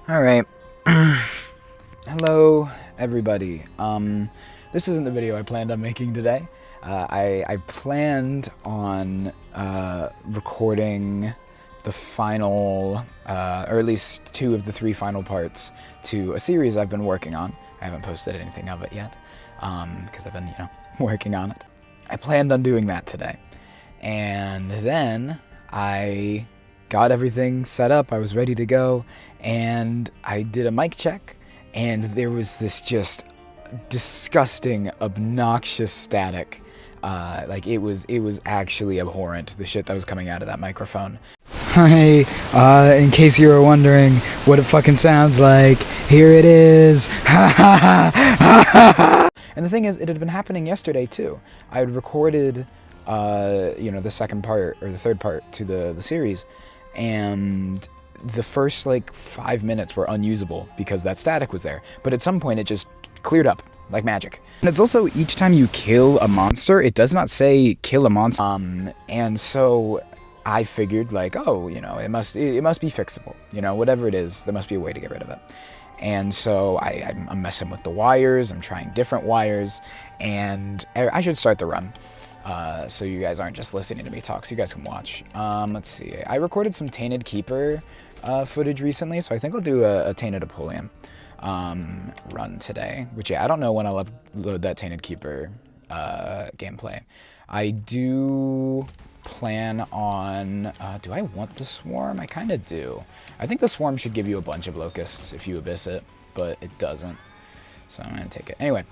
Alright. Hello, everybody. This isn't the video I planned on making today. I planned on recording the final, or at least 2 of the 3 final parts to a series I've been working on. I haven't posted anything of it yet, because I've been, working on it. I planned on doing that today. And then I got everything set up, I was ready to go, and I did a mic check, and there was this just disgusting, obnoxious static. It was actually abhorrent, the shit that was coming out of that microphone. Hi, in case you were wondering what it fucking sounds like, here it is. And the thing is, it had been happening yesterday too. I had recorded the second part or the third part to the series, and the first 5 minutes were unusable because that static was there. But at some point it just cleared up like magic. And it's also, each time you kill a monster, it does not say kill a monster. And so I figured it must be fixable. Whatever it is, there must be a way to get rid of it. And so I'm messing with the wires, I'm trying different wires, and I should start the run. So you guys aren't just listening to me talk, so you guys can watch. Let's see. I recorded some Tainted Keeper footage recently, so I think I'll do a Tainted Apollyon run today. Which, I don't know when I'll upload that Tainted Keeper gameplay. I do plan on... do I want the Swarm? I kind of do. I think the Swarm should give you a bunch of locusts if you abyss it, but it doesn't. So I'm going to take it. Anyway.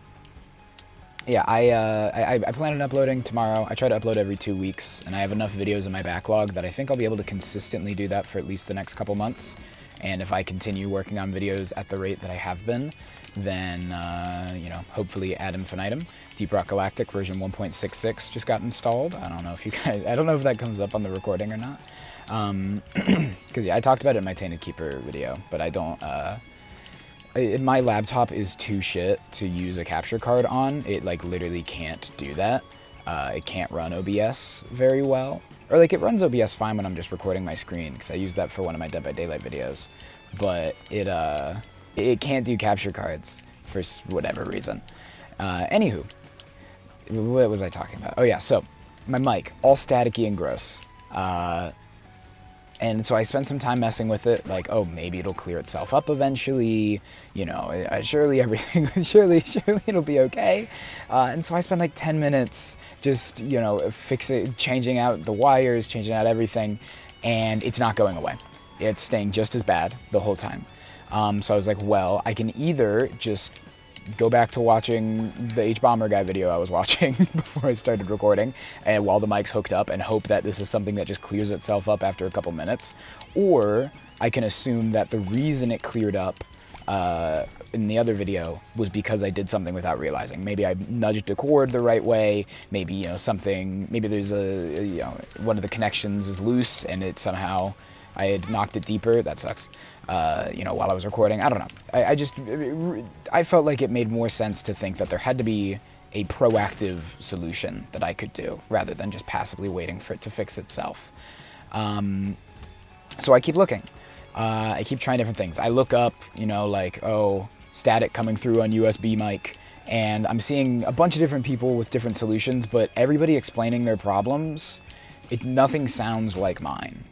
Yeah, I plan on uploading tomorrow. I try to upload every 2 weeks, and I have enough videos in my backlog that I think I'll be able to consistently do that for at least the next couple months. And if I continue working on videos at the rate that I have been, then, hopefully ad infinitum. Deep Rock Galactic version 1.66 just got installed. I don't know if you guys, I don't know if that comes up on the recording or not. Because, yeah, I talked about it in my Tainted Keeper video, but I don't, my laptop is too shit to use a capture card on. It literally can't do that. It can't run OBS very well. Or it runs OBS fine when I'm just recording my screen, because I use that for one of my Dead by Daylight videos. But it can't do capture cards for whatever reason. Anywho, what was I talking about? Oh yeah, so my mic, all staticky and gross. And so I spent some time messing with it, maybe it'll clear itself up eventually, surely everything, surely it'll be okay. And so I spent 10 minutes just, changing out the wires, changing out everything, and it's not going away. It's staying just as bad the whole time. So I was like, well, I can either just go back to watching the H-Bomber guy video I was watching before I started recording, and while the mic's hooked up, and hope that this is something that just clears itself up after a couple minutes, or I can assume that the reason it cleared up in the other video was because I did something without realizing. Maybe I nudged a cord the right way, maybe maybe there's one of the connections is loose and it somehow I had knocked it deeper. That sucks. While I was recording. I don't know. I felt like it made more sense to think that there had to be a proactive solution that I could do, rather than just passively waiting for it to fix itself. So I keep looking. I keep trying different things. I look up, static coming through on USB mic, and I'm seeing a bunch of different people with different solutions, but everybody explaining their problems, nothing sounds like mine,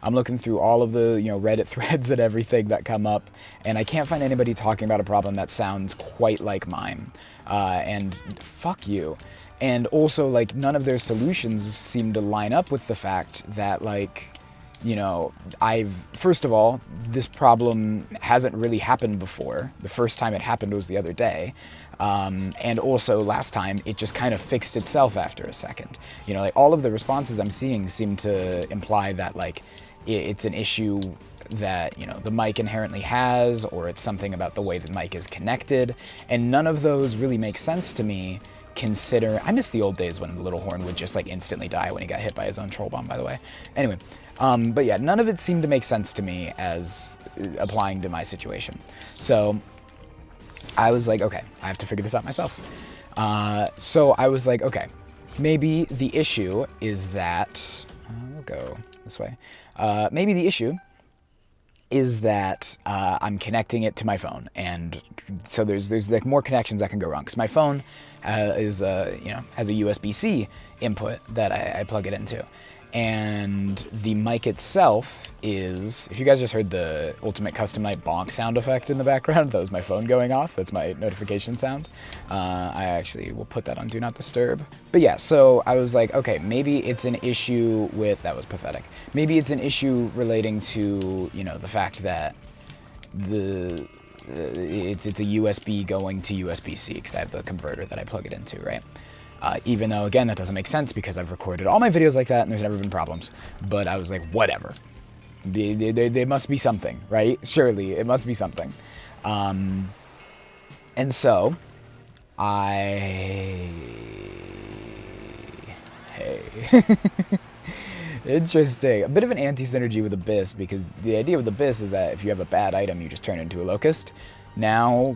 I'm looking through all of the, Reddit threads and everything that come up, and I can't find anybody talking about a problem that sounds quite like mine. And fuck you. And also, none of their solutions seem to line up with the fact that, first of all, this problem hasn't really happened before. The first time it happened was the other day. And also last time it just kind of fixed itself after a second. All of the responses I'm seeing seem to imply that it's an issue that, the mic inherently has, or it's something about the way the mic is connected. And none of those really make sense to me, I miss the old days when Little Horn would just instantly die when he got hit by his own troll bomb, by the way. Anyway, but yeah, none of it seemed to make sense to me as applying to my situation. So I was like, okay, I have to figure this out myself. So I was like, okay, maybe the issue is that, we'll go this way. Maybe the issue is that I'm connecting it to my phone, and so there's like more connections that can go wrong because my phone has a USB-C input that I plug it into, and the mic itself is, if you guys just heard the Ultimate Custom Night bonk sound effect in the background, that was my phone going off. That's my notification sound. I actually will put that on Do Not Disturb. But yeah, so I was like, okay, maybe it's an issue with, that was pathetic. Maybe it's an issue relating to, the fact that it's a USB going to USB-C because I have the converter that I plug it into, right? Even though, again, that doesn't make sense because I've recorded all my videos like that and there's never been problems. But I was like, whatever. There must be something, right? Surely, it must be something. And so, Hey. Interesting. A bit of an anti-synergy with Abyss, because the idea with Abyss is that if you have a bad item, you just turn it into a Locust. Now,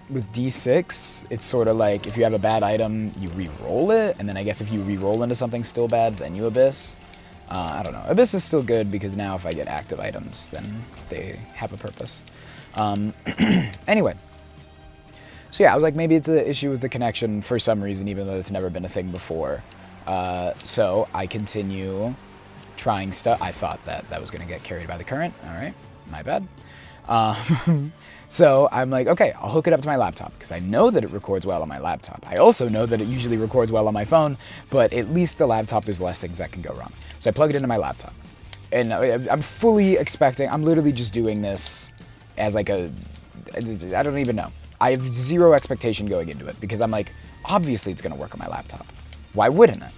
with D6, it's sort of like if you have a bad item, you re-roll it, and then I guess if you re-roll into something still bad, then you Abyss. I don't know. Abyss is still good because now if I get active items, then they have a purpose. Anyway. So yeah, I was like, maybe it's an issue with the connection for some reason, even though it's never been a thing before. So I continue trying stuff. I thought that was going to get carried by the current. All right, my bad. So I'm like, okay, I'll hook it up to my laptop because I know that it records well on my laptop. I also know that it usually records well on my phone, but at least the laptop, there's less things that can go wrong. So I plug it into my laptop. And I'm fully expecting, I'm literally just doing this as like I don't even know. I have zero expectation going into it because I'm like, obviously it's going to work on my laptop. Why wouldn't it?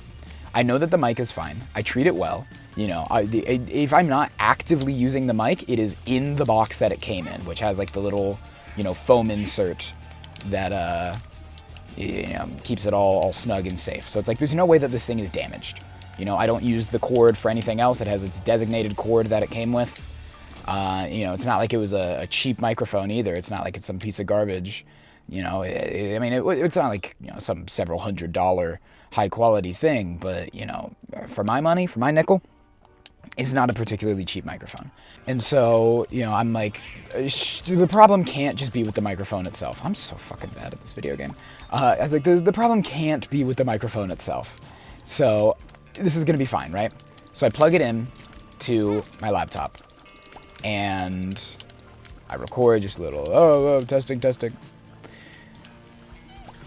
I know that the mic is fine. I treat it well. If I'm not actively using the mic, it is in the box that it came in, which has like the little, foam insert that, keeps it all snug and safe. So it's like, there's no way that this thing is damaged. I don't use the cord for anything else. It has its designated cord that it came with. It's not like it was a cheap microphone either. It's not like it's some piece of garbage. It's not like, some several $100 high quality thing, but, for my money, for my nickel, it's not a particularly cheap microphone. And so, I'm like, the problem can't just be with the microphone itself. I'm so fucking bad at this video game. I was like, the problem can't be with the microphone itself. So this is going to be fine, right? So I plug it in to my laptop and I record just a little, testing.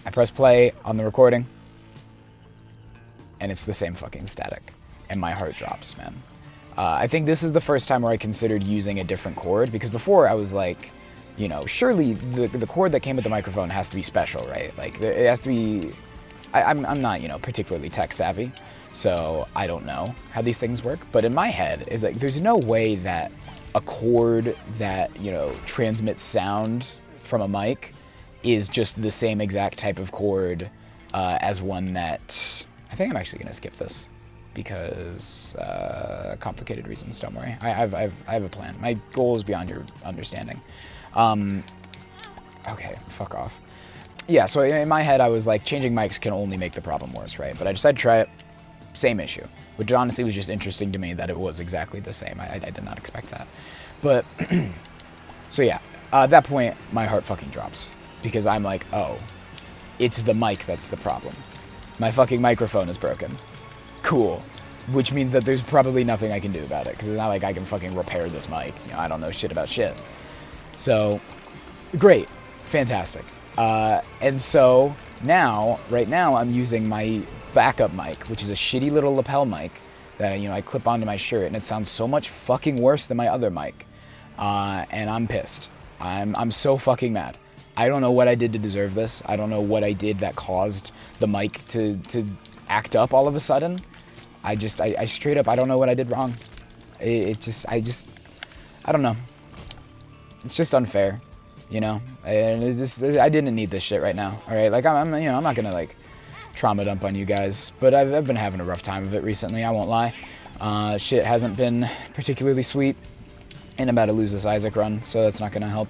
I press play on the recording and it's the same fucking static and my heart drops, man. I think this is the first time where I considered using a different cord, because before I was like, surely the cord that came with the microphone has to be special, right? Like, it has to be... I'm not, particularly tech savvy, so I don't know how these things work. But in my head, it's like, there's no way that a cord that, transmits sound from a mic is just the same exact type of cord as one that... I think I'm actually going to skip this. Because complicated reasons, don't worry. I have a plan. My goal is beyond your understanding. Okay, fuck off. Yeah, so in my head I was like, changing mics can only make the problem worse, right? But I decided to try it, same issue. Which honestly was just interesting to me that it was exactly the same. I did not expect that. But, so yeah, at that point, my heart fucking drops. Because I'm like, oh, it's the mic that's the problem. My fucking microphone is broken. Cool. Which means that there's probably nothing I can do about it, because it's not like I can fucking repair this mic. I don't know shit about shit. So, great. Fantastic. And so, right now, I'm using my backup mic, which is a shitty little lapel mic that, I clip onto my shirt, and it sounds so much fucking worse than my other mic. And I'm pissed. I'm so fucking mad. I don't know what I did to deserve this. I don't know what I did that caused the mic to act up all of a sudden. I straight up, I don't know what I did wrong. I don't know. It's just unfair, and it's just, I didn't need this shit right now. All right, like I'm not gonna like trauma dump on you guys, but I've been having a rough time of it recently. I won't lie. Shit hasn't been particularly sweet, and I'm about to lose this Isaac run, so that's not gonna help.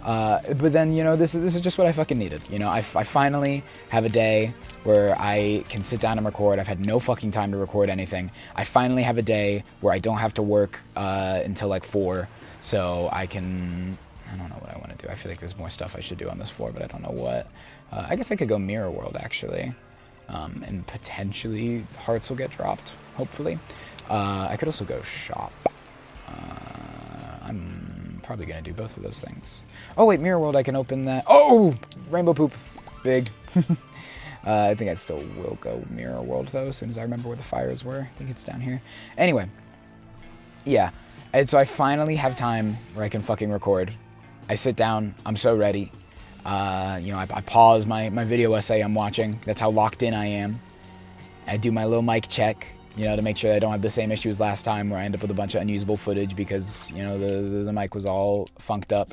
But then, this is just what I fucking needed. I finally have a day where I can sit down and record. I've had no fucking time to record anything. I finally have a day where I don't have to work until like 4. So I don't know what I want to do. I feel like there's more stuff I should do on this floor, but I don't know what. I guess I could go Mirror World, actually. And potentially hearts will get dropped, hopefully. I could also go shop. I'm probably going to do both of those things. Oh, wait, Mirror World, I can open that. Oh! Rainbow poop. Big. I think I still will go Mirror World, though, as soon as I remember where the fires were. I think it's down here. Anyway. Yeah. And so I finally have time where I can fucking record. I sit down. I'm so ready. I pause my video essay I'm watching. That's how locked in I am. I do my little mic check, to make sure I don't have the same issues last time where I end up with a bunch of unusable footage because, the mic was all funked up.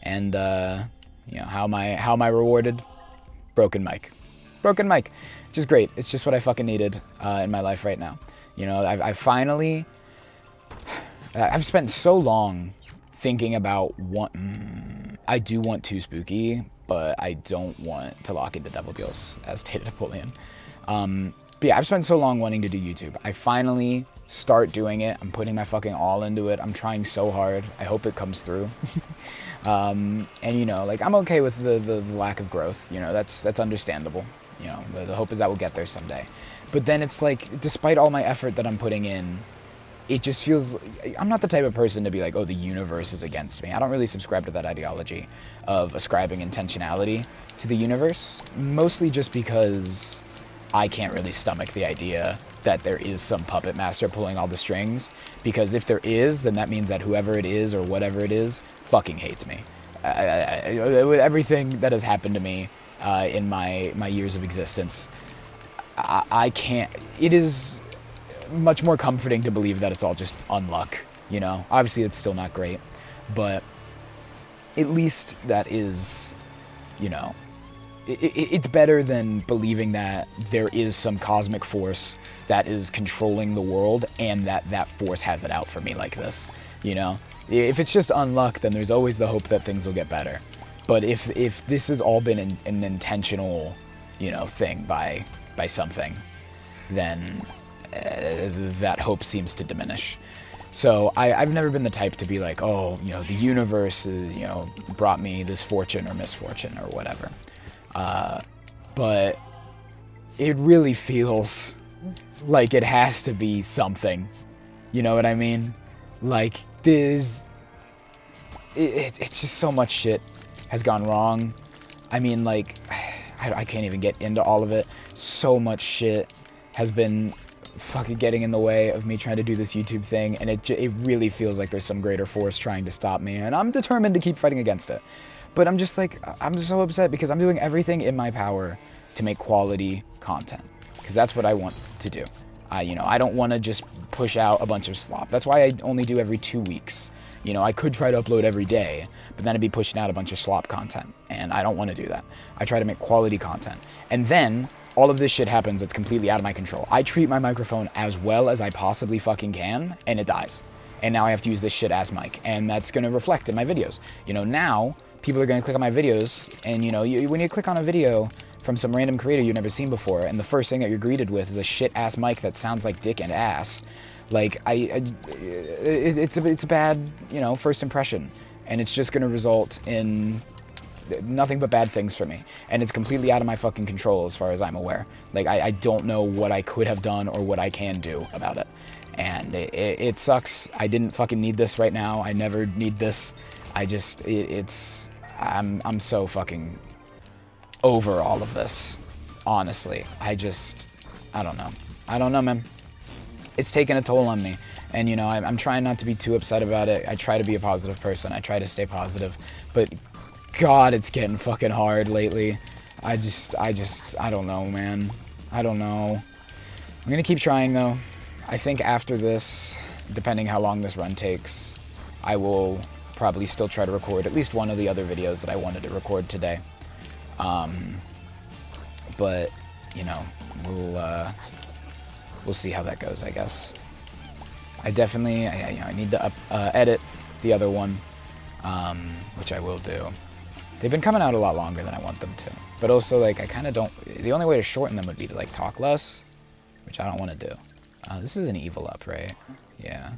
And, how am I rewarded? Broken mic. Broken mic. Which is great. It's just what I fucking needed in my life right now. I've spent so long thinking about I do want Too Spooky, but I don't want to lock into Devil Deals, as stated Napoleon. But yeah, I've spent so long wanting to do YouTube. I finally start doing it. I'm putting my fucking all into it. I'm trying so hard. I hope it comes through. I'm okay with the lack of growth. That's understandable. The hope is that we'll get there someday. But then it's like, despite all my effort that I'm putting in, it just feels, I'm not the type of person to be like, oh, the universe is against me. I don't really subscribe to that ideology of ascribing intentionality to the universe, mostly just because I can't really stomach the idea that there is some puppet master pulling all the strings, because if there is, then that means that whoever it is or whatever it is fucking hates me. Everything that has happened to me in my years of existence, I can't, it is much more comforting to believe that it's all just unluck, Obviously, it's still not great, but at least that is, it's better than believing that there is some cosmic force that is controlling the world and that force has it out for me like this, If it's just unluck, then there's always the hope that things will get better. But if this has all been an intentional, thing by something, then that hope seems to diminish. So I've never been the type to be like, oh, the universe is, brought me this fortune or misfortune or whatever. But it really feels like it has to be something. You know what I mean? Like, it's just so much shit has gone wrong. I mean, like, I can't even get into all of it. So much shit has been fucking getting in the way of me trying to do this YouTube thing, and it really feels like there's some greater force trying to stop me, and I'm determined to keep fighting against it. But I'm just like, I'm so upset because I'm doing everything in my power to make quality content, because that's what I want to do. I don't want to just push out a bunch of slop. That's why I only do every 2 weeks. I could try to upload every day, but then I'd be pushing out a bunch of slop content, and I don't want to do that. I try to make quality content. And then all of this shit happens that's completely out of my control. I treat my microphone as well as I possibly fucking can, and it dies. And now I have to use this shit ass mic, and that's going to reflect in my videos. Now people are going to click on my videos, and when you click on a video from some random creator you've never seen before, and the first thing that you're greeted with is a shit ass mic that sounds like dick and ass, like it's a bad first impression, and it's just going to result in nothing but bad things for me, and it's completely out of my fucking control as far as I'm aware. Like, I don't know what I could have done or what I can do about it, and it sucks. I didn't fucking need this right now. I never need this. I'm so fucking over all of this, honestly. I don't know, man. It's taken a toll on me, and I'm trying not to be too upset about it. I try to be a positive person. I try to stay positive, but God, it's getting fucking hard lately. I don't know, man. I don't know. I'm gonna keep trying, though. I think after this, depending how long this run takes, I will probably still try to record at least one of the other videos that I wanted to record today. But, we'll see how that goes, I guess. I definitely, I need to edit the other one, which I will do. They've been coming out a lot longer than I want them to. But also, like, I kind of don't, the only way to shorten them would be to, like, talk less, which I don't want to do. This is an evil up, right? Yeah.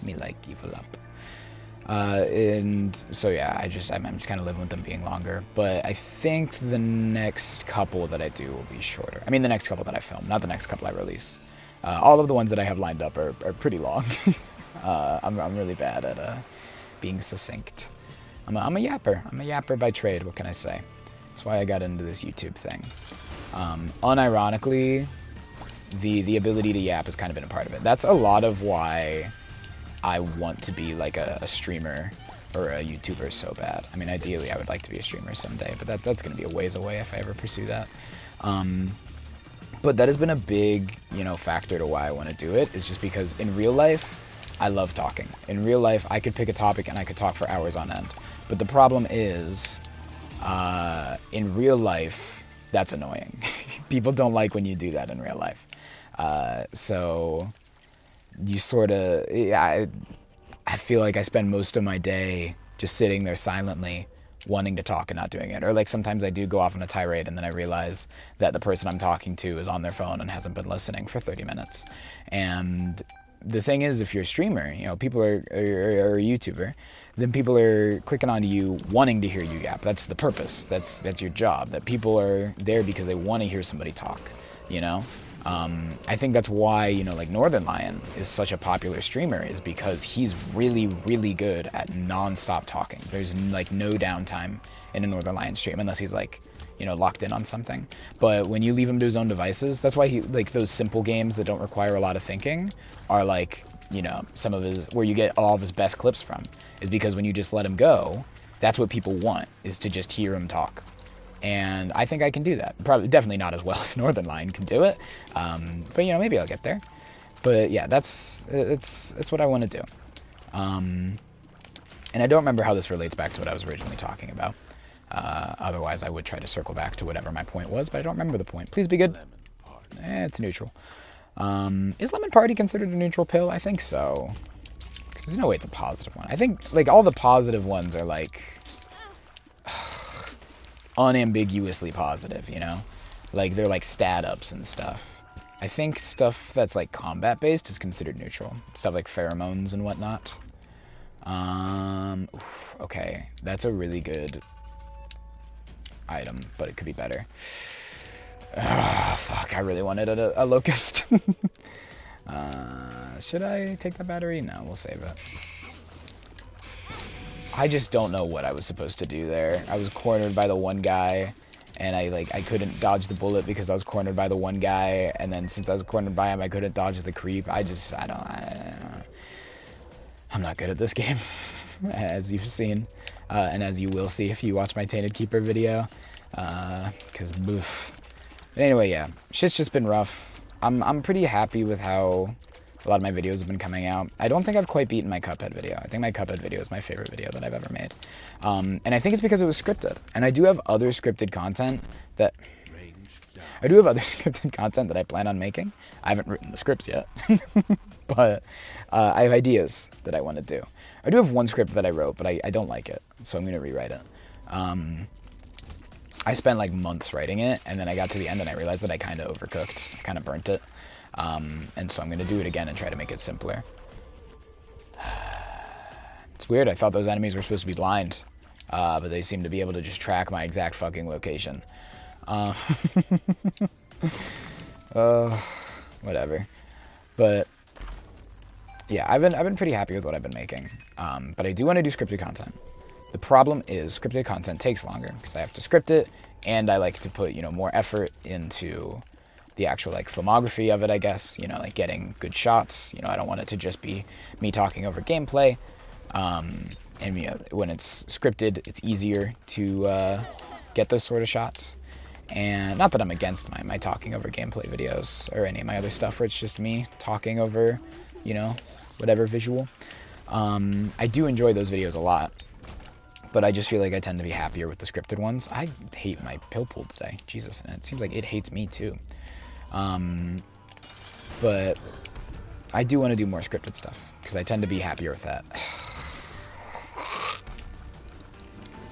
Me like evil up. And so yeah, I'm just kind of living with them being longer. But I think the next couple that I do will be shorter. I mean, the next couple that I film, not the next couple I release. All of the ones that I have lined up are pretty long. I'm really bad at being succinct. I'm a yapper. I'm a yapper by trade. What can I say? That's why I got into this YouTube thing. Unironically, the ability to yap has kind of been a part of it. That's a lot of why I want to be like a streamer or a YouTuber so bad. I mean, ideally, I would like to be a streamer someday, but that's going to be a ways away if I ever pursue that. But that has been a big, factor to why I want to do it, is just because in real life, I love talking. In real life, I could pick a topic and I could talk for hours on end. But the problem is, in real life, that's annoying. People don't like when you do that in real life. So you sort of, I feel like I spend most of my day just sitting there silently wanting to talk and not doing it. Or like sometimes I do go off on a tirade and then I realize that the person I'm talking to is on their phone and hasn't been listening for 30 minutes. And the thing is, if you're a streamer, people are or a YouTuber, then people are clicking onto you wanting to hear you yap. That's the purpose. That's your job. That people are there because they want to hear somebody talk, I think that's why, like Northern Lion is such a popular streamer, is because he's really, really good at non-stop talking. There's like no downtime in a Northern Lion stream unless he's like, locked in on something. But when you leave him to his own devices, that's why he, like those simple games that don't require a lot of thinking are like, some of his, where you get all of his best clips from, is because when you just let him go, that's what people want, is to just hear him talk. And I think I can do that. Probably, definitely not as well as Northern Lion can do it. But maybe I'll get there. But yeah, it's what I want to do. And I don't remember how this relates back to what I was originally talking about. Otherwise, I would try to circle back to whatever my point was, but I don't remember the point. Please be good. It's neutral. Is Lemon Party considered a neutral pill? I think so. Because there's no way it's a positive one. I think like all the positive ones are like unambiguously positive, like they're like stat ups and stuff. I think stuff that's like combat based is considered neutral, stuff like pheromones and whatnot. Okay, that's a really good item, but it could be better. Fuck, I really wanted a locust. Should I take that battery? No, we'll save it. I just don't know what I was supposed to do there. I was cornered by the one guy, and I couldn't dodge the bullet because I was cornered by the one guy, and then since I was cornered by him, I couldn't dodge the creep. I'm not good at this game, as you've seen, and as you will see if you watch my Tainted Keeper video, because boof. But anyway, yeah, shit's just been rough. I'm pretty happy with how a lot of my videos have been coming out. I don't think I've quite beaten my Cuphead video. I think my Cuphead video is my favorite video that I've ever made. And I think it's because it was scripted. And I do have other scripted content that... I plan on making. I haven't written the scripts yet. But I have ideas that I want to do. I do have one script that I wrote, but I don't like it. So I'm going to rewrite it. I spent like months writing it, and then I got to the end and I realized that I kind of overcooked. I kind of burnt it. And so I'm going to do it again and try to make it simpler. It's weird, I thought those enemies were supposed to be blind, but they seem to be able to just track my exact fucking location. Whatever. But yeah, I've been pretty happy with what I've been making. But I do want to do scripted content. The problem is scripted content takes longer because I have to script it, and I like to put, more effort into the actual like filmography of it, I guess, like getting good shots. I don't want it to just be me talking over gameplay. And when it's scripted, it's easier to get those sort of shots. And not that I'm against my talking over gameplay videos or any of my other stuff where it's just me talking over, whatever visual. I do enjoy those videos a lot, but I just feel like I tend to be happier with the scripted ones. I hate my pill pool today. Jesus, and it seems like it hates me too. But I do want to do more scripted stuff because I tend to be happier with that.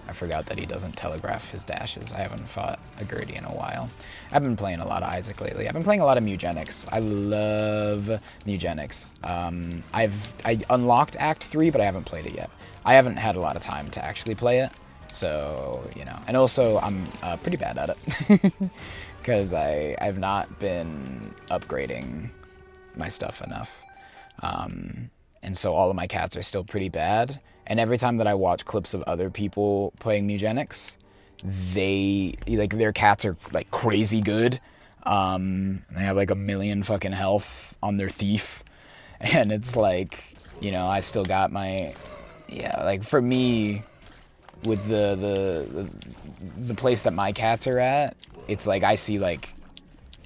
I I forgot that he doesn't telegraph his dashes. I haven't fought a Gertie in a while. I've been playing a lot of Isaac lately. I've been playing a lot of Mugenics. I love Mugenics. I unlocked Act 3, but I haven't played it yet. I haven't had a lot of time to actually play it, so, you know. And also, I'm pretty bad at it, because I've not been upgrading my stuff enough. And so all of my cats are still pretty bad. And every time that I watch clips of other people playing Mugenics, their cats are like crazy good. They have like 1,000,000 fucking health on their thief. And it's like, you know, I still got my, yeah, like for me, with the place that my cats are at, it's like I see like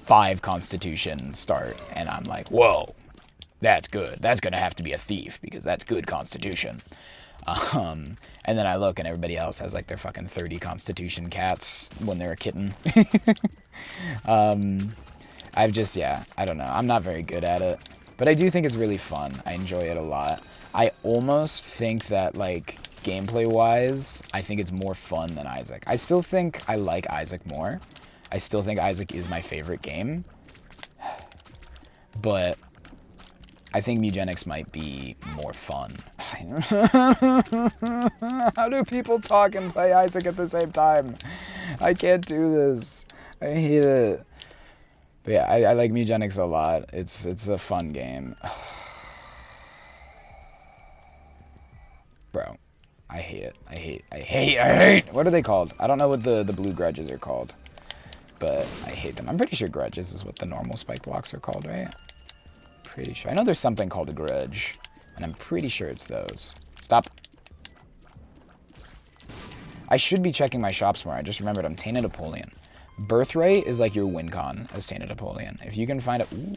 5 constitution start and I'm like, whoa, that's good. That's gonna have to be a thief because that's good constitution. And then I look and everybody else has like their fucking 30 constitution cats when they're a kitten. I don't know. I'm not very good at it, but I do think it's really fun. I enjoy it a lot. I almost think that like gameplay wise, I think it's more fun than Isaac. I still think I like Isaac more. I still think Isaac is my favorite game, but I think Mugenics might be more fun. How do people talk and play Isaac at the same time? I can't do this. I hate it. But yeah, I like Mugenics a lot. It's a fun game. Bro, I hate it. I hate. What are they called? I don't know what the blue grudges are called, but I hate them. I'm pretty sure grudges is what the normal spike blocks are called, right? Pretty sure. I know there's something called a grudge, and I'm pretty sure it's those. Stop. I should be checking my shops more. I just remembered I'm Tainted Apollyon. Birthright is like your win con as Tainted Apollyon. If you can find it... Ooh.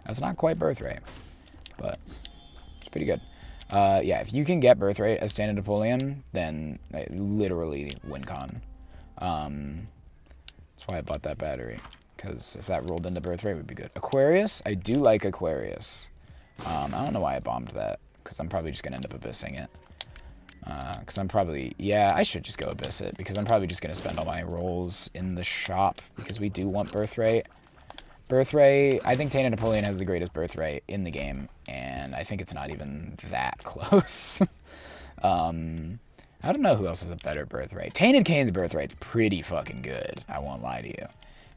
That's not quite Birthright, but it's pretty good. Yeah, if you can get Birthright as Tainted Apollyon, then literally win con. That's why I bought that battery. Because if that rolled into Birthright, it would be good. Aquarius? I do like Aquarius. I don't know why I bombed that. Because I'm probably just going to end up abyssing it. Because I'm probably... Yeah, I should just go abyss it. Because I'm probably just going to spend all my rolls in the shop. Because we do want Birthright. Birthright... I think Tainted Apollyon has the greatest Birthright in the game. And I think it's not even that close. I don't know who else has a better Birthright. Tainted Cain's Birthright's pretty fucking good. I won't lie to you.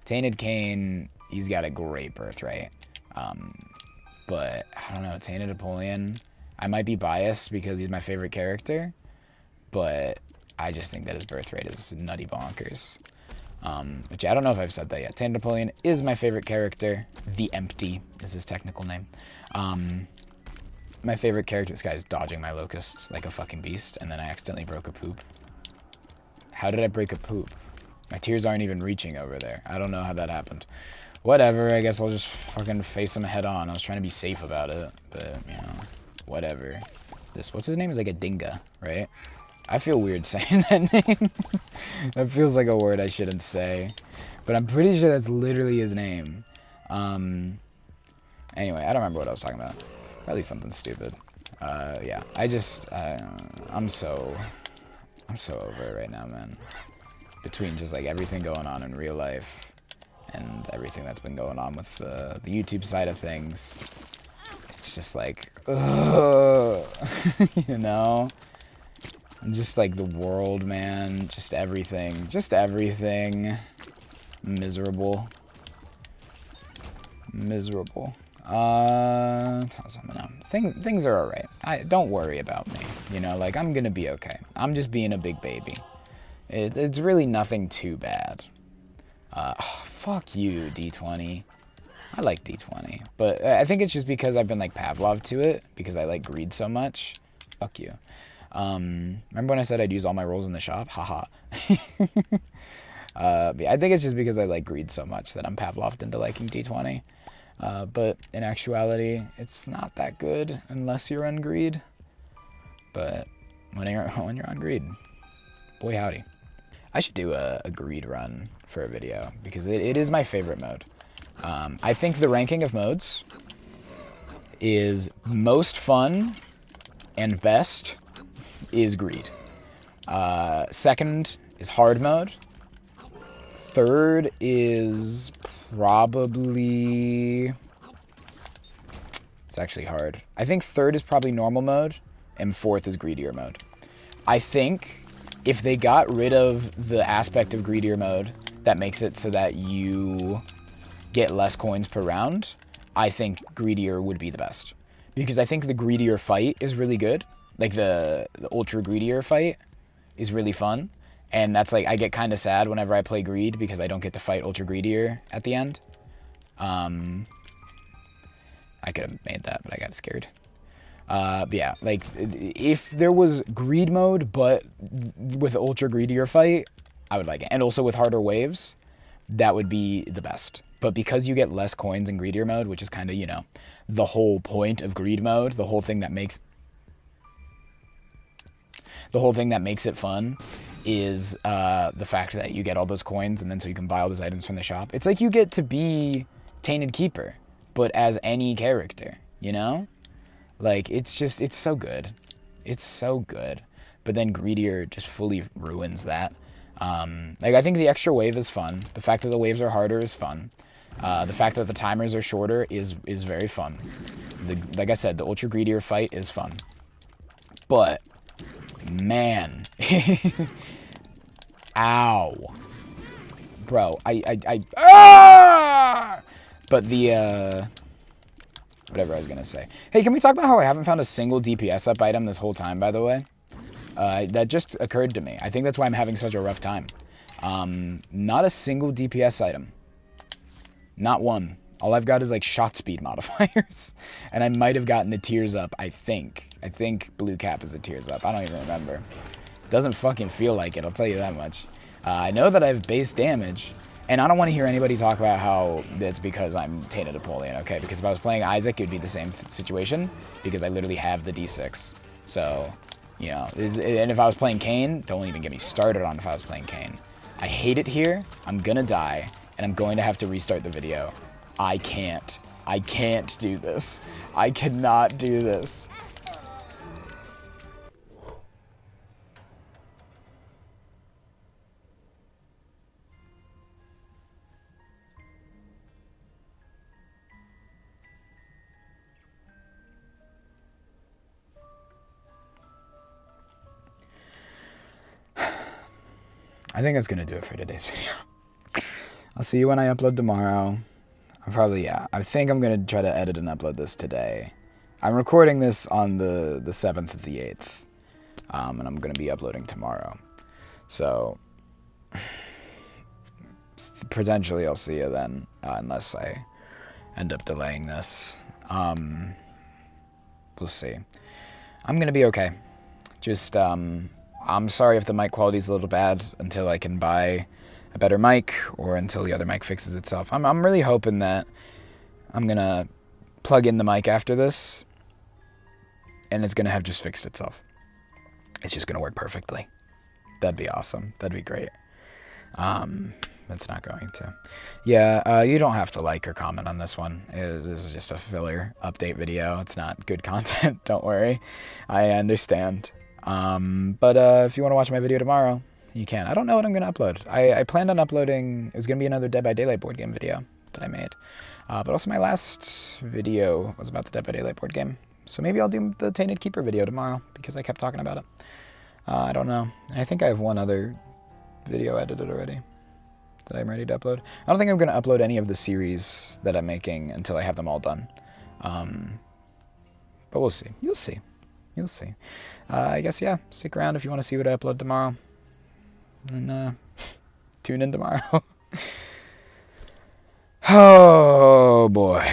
Tainted Cain, he's got a great Birthright. But, I don't know, Tainted Apollyon, I might be biased because he's my favorite character, but I just think that his Birthright is nutty bonkers. But yeah, I don't know if I've said that yet. Tainted Apollyon is my favorite character. The Empty is his technical name. My favorite character, this guy's dodging my locusts like a fucking beast, and then I accidentally broke a poop. How did I break a poop? My tears aren't even reaching over there. I don't know how that happened. Whatever, I guess I'll just fucking face him head on. I was trying to be safe about it, but, you know, whatever. What's his name? Is like a dinga, right? I feel weird saying that name. That feels like a word I shouldn't say. But I'm pretty sure that's literally his name. Anyway, I don't remember what I was talking about. Probably something stupid. Yeah, I'm so over it right now, man. Between just like everything going on in real life and everything that's been going on with the YouTube side of things, it's just like, ugh, you know? And just like the world, man, just everything, miserable. Things are alright. Don't worry about me, you know, like I'm gonna be okay. I'm just being a big baby. It's really nothing too bad. Fuck you, D20. I like D20. But I think it's just because I've been, like, Pavlov to it. Because I like greed so much. Fuck you. Remember when I said I'd use all my rolls in the shop? Haha. I think it's just because I like greed so much that I'm Pavloved into liking D20. But in actuality, it's not that good unless you're on greed. But when you're on greed, boy howdy. I should do a greed run for a video, because it is my favorite mode. I think the ranking of modes is most fun and best is greed. Second is hard mode. Third is probably... It's actually hard. I think third is probably normal mode, and fourth is greedier mode. I think if they got rid of the aspect of greedier mode that makes it so that you get less coins per round, I think greedier would be the best. Because I think the greedier fight is really good. Like the ultra greedier fight is really fun. And that's like, I get kind of sad whenever I play greed because I don't get to fight ultra greedier at the end. I could have made that, but I got scared. But yeah, like, if there was greed mode, but with ultra greedier fight, I would like it. And also with harder waves, that would be the best. But because you get less coins in greedier mode, which is kind of, you know, the whole point of greed mode, the whole thing that makes it fun is the fact that you get all those coins, and then so you can buy all those items from the shop. It's like you get to be Tainted Keeper, but as any character, you know? Like, it's so good. It's so good. But then greedier just fully ruins that. Like, I think the extra wave is fun. The fact that the waves are harder is fun. The fact that the timers are shorter is very fun. Like I said, the ultra greedier fight is fun. But, man. Ow. Bro, ah! But the, whatever I was gonna say. Hey, can we talk about how I haven't found a single DPS up item this whole time, by the way? That just occurred to me. I think that's why I'm having such a rough time. Not a single DPS item. Not one. All I've got is like shot speed modifiers. And I might have gotten a tears up, I think. I think blue cap is a tears up. I don't even remember. Doesn't fucking feel like it, I'll tell you that much. I know that I have base damage. And I don't want to hear anybody talk about how it's because I'm Tainted Napoleon, okay? Because if I was playing Isaac, it would be the same situation. Because I literally have the D6. So, you know. And if I was playing Kayn, don't even get me started on if I was playing Kayn. I hate it here. I'm gonna die. And I'm going to have to restart the video. I can't. I can't do this. I cannot do this. I think that's going to do it for today's video. I'll see you when I upload tomorrow. I think I'm going to try to edit and upload this today. I'm recording this on the 7th of the 8th. And I'm going to be uploading tomorrow. So, potentially I'll see you then, unless I end up delaying this. We'll see. I'm going to be okay. Just, I'm sorry if the mic quality is a little bad until I can buy a better mic or until the other mic fixes itself. I'm really hoping that I'm going to plug in the mic after this and it's going to have just fixed itself. It's just going to work perfectly. That'd be awesome. That'd be great. It's not going to. Yeah, you don't have to like or comment on this one. This is just a filler update video. It's not good content. Don't worry. I understand. But if you want to watch my video tomorrow, you can. I don't know what I'm going to upload. I planned on uploading, it was going to be another Dead by Daylight board game video that I made. But also my last video was about the Dead by Daylight board game. So maybe I'll do the Tainted Keeper video tomorrow because I kept talking about it. I don't know. I think I have one other video edited already that I'm ready to upload. I don't think I'm going to upload any of the series that I'm making until I have them all done. But we'll see. You'll see. You'll see. I guess, yeah, stick around if you want to see what I upload tomorrow. And tune in tomorrow. Oh, boy.